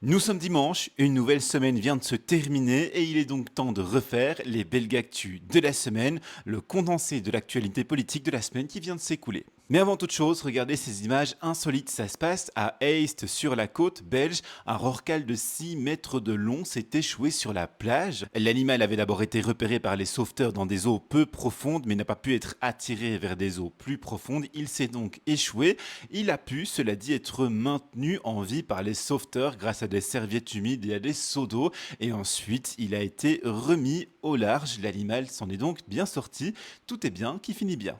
Nous sommes dimanche, une nouvelle semaine vient de se terminer et il est donc temps de refaire les Belgactus de la semaine, le condensé de l'actualité politique de la semaine qui vient de s'écouler. Mais avant toute chose, regardez ces images insolites. Ça se passe à Heist, sur la côte belge. Un rorqual de 6 mètres de long s'est échoué sur la plage. L'animal avait d'abord été repéré par les sauveteurs dans des eaux peu profondes, mais n'a pas pu être attiré vers des eaux plus profondes. Il s'est donc échoué. Il a pu, cela dit, être maintenu en vie par les sauveteurs grâce à des serviettes humides et à des seaux d'eau. Et ensuite, il a été remis au large. L'animal s'en est donc bien sorti. Tout est bien qui finit bien.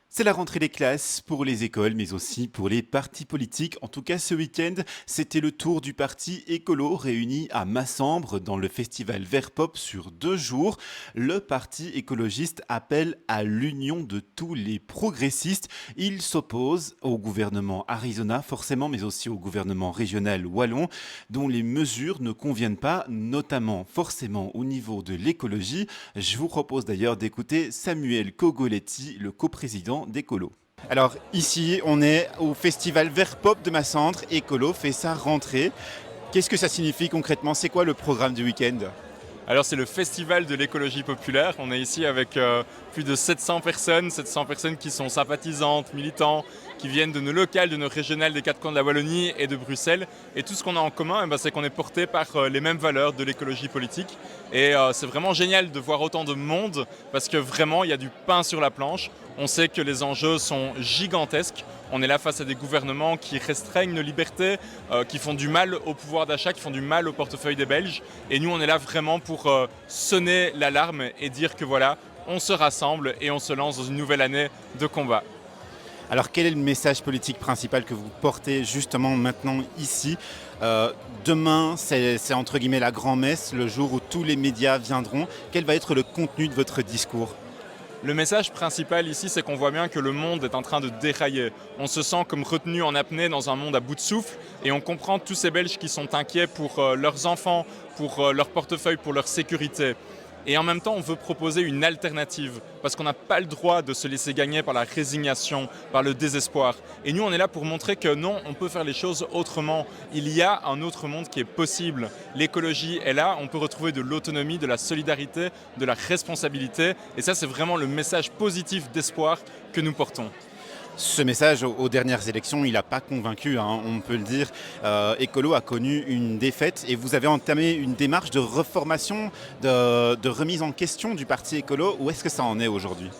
C'est la rentrée des classes pour les écoles, mais aussi pour les partis politiques. En tout cas, ce week-end, c'était le tour du parti écolo réuni à Massembre dans le festival Vert Pop sur 2 jours. Le parti écologiste appelle à l'union de tous les progressistes. Il s'oppose au gouvernement Arizona, forcément, mais aussi au gouvernement régional wallon, dont les mesures ne conviennent pas, notamment forcément au niveau de l'écologie. Je vous propose d'ailleurs d'écouter Samuel Cogoletti, le coprésident d'Écolo. Alors ici, on est au festival Vert Pop de Massembre. Écolo fait sa rentrée. Qu'est-ce que ça signifie concrètement? C'est quoi le programme du week-end? Alors c'est le festival de l'écologie populaire. On est ici avec plus de 700 personnes qui sont sympathisantes, militants, qui viennent de nos locales, de nos régionales des quatre coins de la Wallonie et de Bruxelles. Et tout ce qu'on a en commun, c'est qu'on est porté par les mêmes valeurs de l'écologie politique. Et c'est vraiment génial de voir autant de monde parce que vraiment il y a du pain sur la planche. On sait que les enjeux sont gigantesques. On est là face à des gouvernements qui restreignent nos libertés, qui font du mal au pouvoir d'achat, qui font du mal au portefeuille des Belges. Et nous, on est là vraiment pour sonner l'alarme et dire que voilà, on se rassemble et on se lance dans une nouvelle année de combat. Alors quel est le message politique principal que vous portez justement maintenant ici? Demain, c'est entre guillemets la grand-messe, le jour où tous les médias viendront. Quel va être le contenu de votre discours? Le message principal ici, c'est qu'on voit bien que le monde est en train de dérailler. On se sent comme retenu en apnée dans un monde à bout de souffle et on comprend tous ces Belges qui sont inquiets pour leurs enfants, pour leur portefeuille, pour leur sécurité. Et en même temps, on veut proposer une alternative parce qu'on n'a pas le droit de se laisser gagner par la résignation, par le désespoir. Et nous, on est là pour montrer que non, on peut faire les choses autrement. Il y a un autre monde qui est possible. L'écologie est là, on peut retrouver de l'autonomie, de la solidarité, de la responsabilité. Et ça, c'est vraiment le message positif d'espoir que nous portons. Ce message, aux dernières élections, il n'a pas convaincu, hein, on peut le dire. Écolo a connu une défaite et vous avez entamé une démarche de reformation, de remise en question du parti écolo. Où est-ce que ça en est aujourd'hui?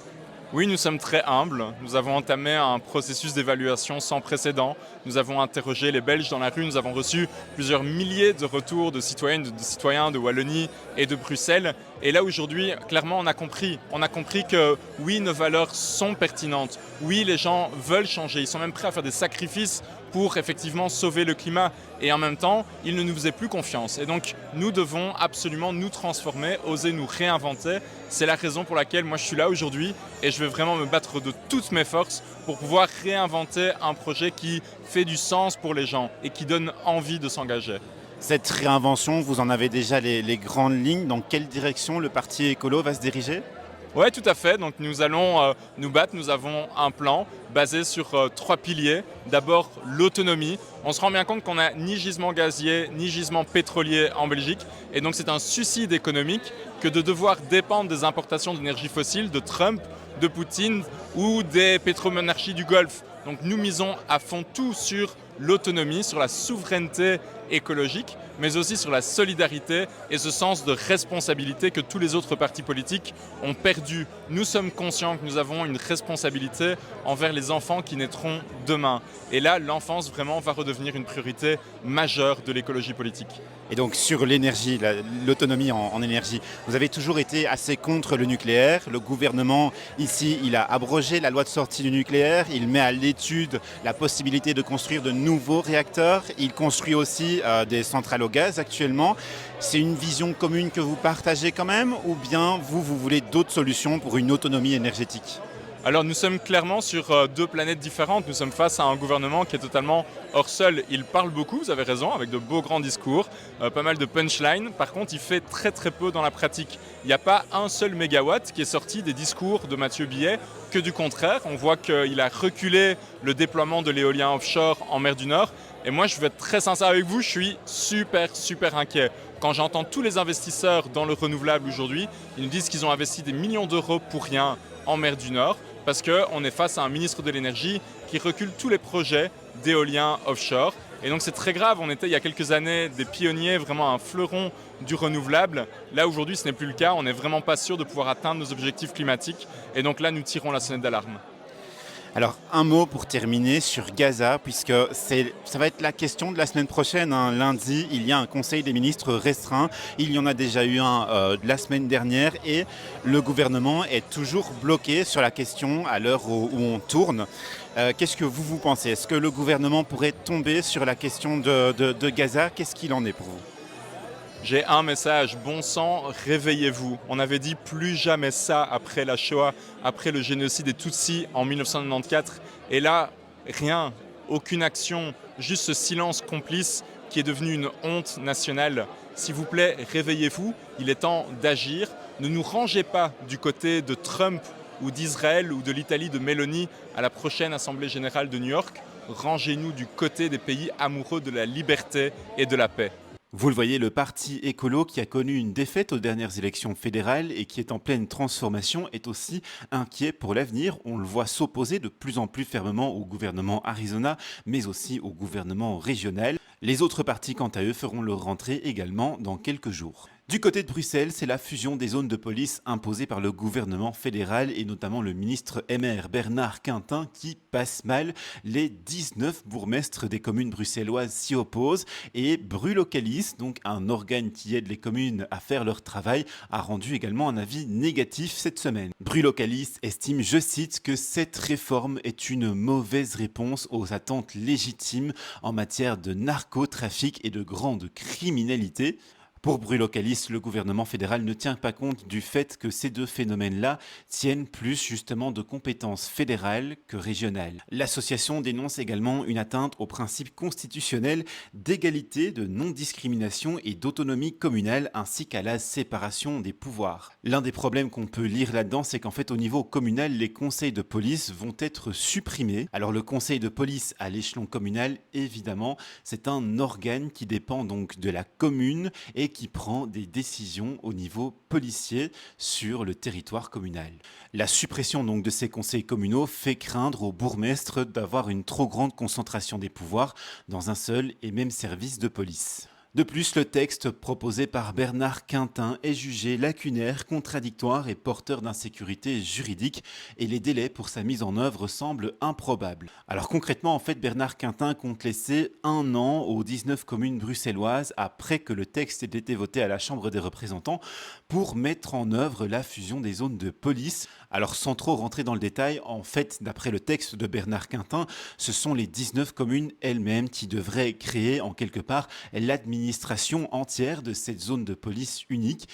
Oui, nous sommes très humbles. Nous avons entamé un processus d'évaluation sans précédent. Nous avons interrogé les Belges dans la rue. Nous avons reçu plusieurs milliers de retours de citoyennes, de citoyens de Wallonie et de Bruxelles. Et là, aujourd'hui, clairement, on a compris. On a compris que oui, nos valeurs sont pertinentes. Oui, les gens veulent changer. Ils sont même prêts à faire des sacrifices pour effectivement sauver le climat. Et en même temps, ils ne nous faisaient plus confiance. Et donc, nous devons absolument nous transformer, oser nous réinventer. C'est la raison pour laquelle moi je suis là aujourd'hui et je vais vraiment me battre de toutes mes forces pour pouvoir réinventer un projet qui fait du sens pour les gens et qui donne envie de s'engager. Cette réinvention, vous en avez déjà les grandes lignes. Dans quelle direction le parti écolo va se diriger? Oui, tout à fait. Donc nous allons nous battre. Nous avons un plan basé sur 3 piliers. D'abord, l'autonomie. On se rend bien compte qu'on n'a ni gisement gazier, ni gisement pétrolier en Belgique. Et donc c'est un suicide économique que de devoir dépendre des importations d'énergie fossile de Trump, de Poutine ou des pétromonarchies du Golfe. Donc nous misons à fond tout sur l'autonomie, sur la souveraineté écologique, mais aussi sur la solidarité et ce sens de responsabilité que tous les autres partis politiques ont perdu. Nous sommes conscients que nous avons une responsabilité envers les enfants qui naîtront demain. Et là, l'enfance vraiment va redevenir une priorité majeure de l'écologie politique. Et donc sur l'énergie, l'autonomie en énergie, vous avez toujours été assez contre le nucléaire. Le gouvernement ici, il a abrogé la loi de sortie du nucléaire. Il met à l'étude la possibilité de construire de nouveaux réacteurs. Il construit aussi des centrales au gaz actuellement. C'est une vision commune que vous partagez quand même ou bien vous voulez d'autres solutions pour une autonomie énergétique? Alors nous sommes clairement sur 2 planètes différentes. Nous sommes face à un gouvernement qui est totalement hors sol. Il parle beaucoup, vous avez raison, avec de beaux grands discours, pas mal de punchlines. Par contre, il fait très très peu dans la pratique. Il n'y a pas un seul mégawatt qui est sorti des discours de Mathieu Billet, que du contraire. On voit qu'il a reculé le déploiement de l'éolien offshore en mer du Nord. Et moi, je vais être très sincère avec vous, je suis super inquiet. Quand j'entends tous les investisseurs dans le renouvelable aujourd'hui, ils nous disent qu'ils ont investi des millions d'euros pour rien en mer du Nord, parce qu'on est face à un ministre de l'énergie qui recule tous les projets d'éolien offshore. Et donc c'est très grave, on était il y a quelques années des pionniers, vraiment un fleuron du renouvelable. Là aujourd'hui ce n'est plus le cas, on n'est vraiment pas sûr de pouvoir atteindre nos objectifs climatiques. Et donc là nous tirons la sonnette d'alarme. Alors, un mot pour terminer sur Gaza, puisque ça va être la question de la semaine prochaine, hein. Lundi, il y a un conseil des ministres restreint. Il y en a déjà eu un la semaine dernière et le gouvernement est toujours bloqué sur la question à l'heure où on tourne. Qu'est-ce que vous pensez? Est-ce que le gouvernement pourrait tomber sur la question de Gaza? Qu'est-ce qu'il en est pour vous? J'ai un message, bon sang, réveillez-vous. On avait dit plus jamais ça après la Shoah, après le génocide des Tutsis en 1994. Et là, rien, aucune action, juste ce silence complice qui est devenu une honte nationale. S'il vous plaît, réveillez-vous, il est temps d'agir. Ne nous rangez pas du côté de Trump ou d'Israël ou de l'Italie de Meloni à la prochaine Assemblée générale de New York. Rangez-nous du côté des pays amoureux de la liberté et de la paix. Vous le voyez, le parti écolo qui a connu une défaite aux dernières élections fédérales et qui est en pleine transformation est aussi inquiet pour l'avenir. On le voit s'opposer de plus en plus fermement au gouvernement Arizona, mais aussi au gouvernement régional. Les autres partis, quant à eux, feront leur rentrée également dans quelques jours. Du côté de Bruxelles, c'est la fusion des zones de police imposée par le gouvernement fédéral et notamment le ministre MR Bernard Quintin qui passe mal. Les 19 bourgmestres des communes bruxelloises s'y opposent et Brulocalis, donc un organe qui aide les communes à faire leur travail, a rendu également un avis négatif cette semaine. Brulocalis estime, je cite, que cette réforme est une mauvaise réponse aux attentes légitimes en matière de narcotrafic et de grande criminalité. Pour Brulocalis, le gouvernement fédéral ne tient pas compte du fait que ces deux phénomènes-là tiennent plus justement de compétences fédérales que régionales. L'association dénonce également une atteinte au principe constitutionnel d'égalité, de non-discrimination et d'autonomie communale ainsi qu'à la séparation des pouvoirs. L'un des problèmes qu'on peut lire là-dedans, c'est qu'en fait au niveau communal, les conseils de police vont être supprimés. Alors le conseil de police à l'échelon communal, évidemment, c'est un organe qui dépend donc de la commune et qui prend des décisions au niveau policier sur le territoire communal. La suppression donc de ces conseils communaux fait craindre aux bourgmestres d'avoir une trop grande concentration des pouvoirs dans un seul et même service de police. De plus, le texte proposé par Bernard Quintin est jugé lacunaire, contradictoire et porteur d'insécurité juridique et les délais pour sa mise en œuvre semblent improbables. Alors concrètement, en fait, Bernard Quintin compte laisser 1 an aux 19 communes bruxelloises après que le texte ait été voté à la Chambre des représentants pour mettre en œuvre la fusion des zones de police. Alors sans trop rentrer dans le détail, en fait, d'après le texte de Bernard Quintin, ce sont les 19 communes elles-mêmes qui devraient créer en quelque part l'administration entière de cette zone de police unique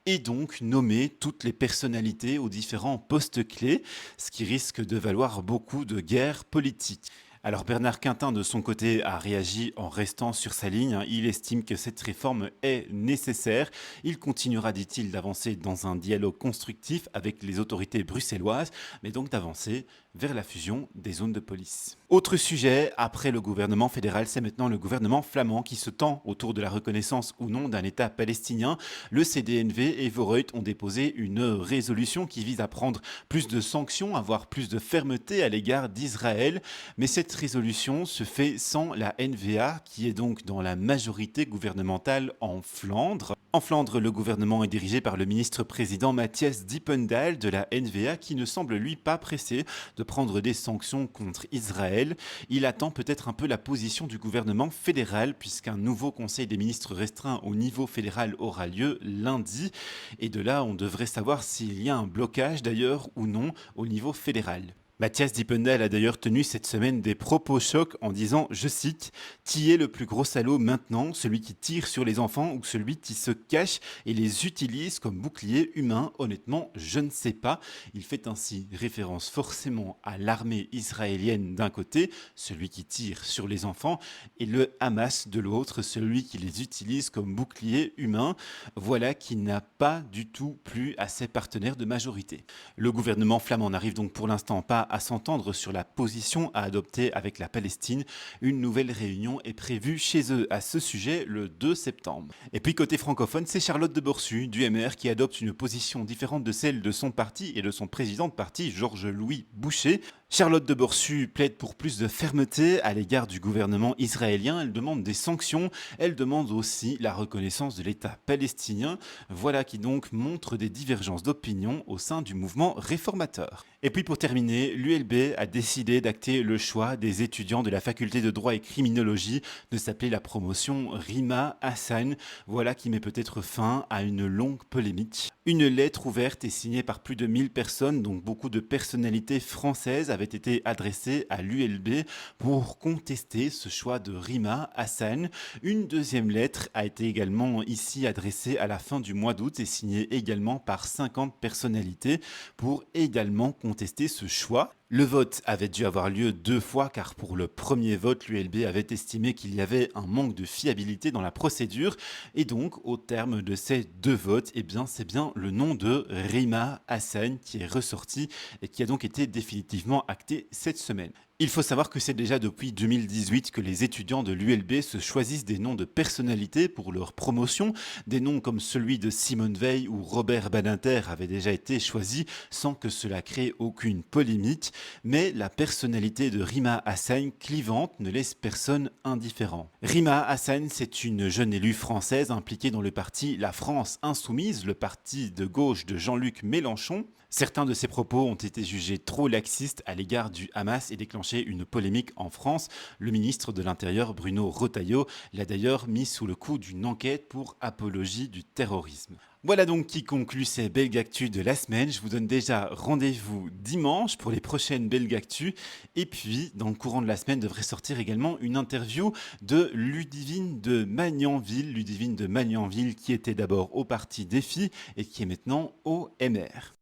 et donc nommer toutes les personnalités aux différents postes clés, ce qui risque de valoir beaucoup de guerres politiques. Alors Bernard Quintin, de son côté, a réagi en restant sur sa ligne. Il estime que cette réforme est nécessaire. Il continuera, dit-il, d'avancer dans un dialogue constructif avec les autorités bruxelloises, mais donc d'avancer vers la fusion des zones de police. Autre sujet, après le gouvernement fédéral, c'est maintenant le gouvernement flamand qui se tend autour de la reconnaissance ou non d'un État palestinien. Le CDNV et Voreut ont déposé une résolution qui vise à prendre plus de sanctions, avoir plus de fermeté à l'égard d'Israël, mais cette résolution se fait sans la NVA, qui est donc dans la majorité gouvernementale en Flandre. En Flandre, le gouvernement est dirigé par le ministre-président Matthias Dippendal de la NVA, qui ne semble lui pas pressé de prendre des sanctions contre Israël. Il attend peut-être un peu la position du gouvernement fédéral, puisqu'un nouveau conseil des ministres restreint au niveau fédéral aura lieu lundi. Et de là, on devrait savoir s'il y a un blocage d'ailleurs ou non au niveau fédéral. Matthias Dippendal a d'ailleurs tenu cette semaine des propos chocs en disant, je cite, « Qui est le plus gros salaud maintenant, celui qui tire sur les enfants ou celui qui se cache et les utilise comme bouclier humain? Honnêtement, je ne sais pas. » Il fait ainsi référence forcément à l'armée israélienne d'un côté, celui qui tire sur les enfants, et le Hamas de l'autre, celui qui les utilise comme bouclier humain. Voilà qui n'a pas du tout plu à ses partenaires de majorité. Le gouvernement flamand n'arrive donc pour l'instant pas à s'entendre sur la position à adopter avec la Palestine. Une nouvelle réunion est prévue chez eux à ce sujet le 2 septembre. Et puis côté francophone, c'est Charlotte de Borsu du MR qui adopte une position différente de celle de son parti et de son président de parti, Georges-Louis Boucher. Charlotte de Borsu plaide pour plus de fermeté à l'égard du gouvernement israélien. Elle demande des sanctions. Elle demande aussi la reconnaissance de l'État palestinien. Voilà qui donc montre des divergences d'opinion au sein du mouvement réformateur. Et puis pour terminer, l'ULB a décidé d'acter le choix des étudiants de la faculté de droit et criminologie de s'appeler la promotion Rima Hassan. Voilà qui met peut-être fin à une longue polémique. Une lettre ouverte et signée par plus de 1000 personnes, donc beaucoup de personnalités françaises, avait été adressée à l'ULB pour contester ce choix de Rima Hassan. Une deuxième lettre a été également ici adressée à la fin du mois d'août et signée également par 50 personnalités pour également contester ce choix. Le vote avait dû avoir lieu 2 fois car pour le premier vote, l'ULB avait estimé qu'il y avait un manque de fiabilité dans la procédure et donc au terme de ces 2 votes, c'est bien le nom de Rima Hassan qui est ressorti et qui a donc été définitivement acté cette semaine. Il faut savoir que c'est déjà depuis 2018 que les étudiants de l'ULB se choisissent des noms de personnalités pour leur promotion. Des noms comme celui de Simone Veil ou Robert Badinter avaient déjà été choisis sans que cela crée aucune polémique. Mais la personnalité de Rima Hassan, clivante, ne laisse personne indifférent. Rima Hassan, c'est une jeune élue française impliquée dans le parti La France Insoumise, le parti de gauche de Jean-Luc Mélenchon. Certains de ses propos ont été jugés trop laxistes à l'égard du Hamas et déclenché une polémique en France. Le ministre de l'Intérieur, Bruno Retailleau, l'a d'ailleurs mis sous le coup d'une enquête pour apologie du terrorisme. Voilà donc qui conclut ces Belgactus de la semaine. Je vous donne déjà rendez-vous dimanche pour les prochaines Belgactus. Et puis, dans le courant de la semaine, devrait sortir également une interview de Ludivine de Magnanville. Ludivine de Magnanville qui était d'abord au parti Défi et qui est maintenant au MR.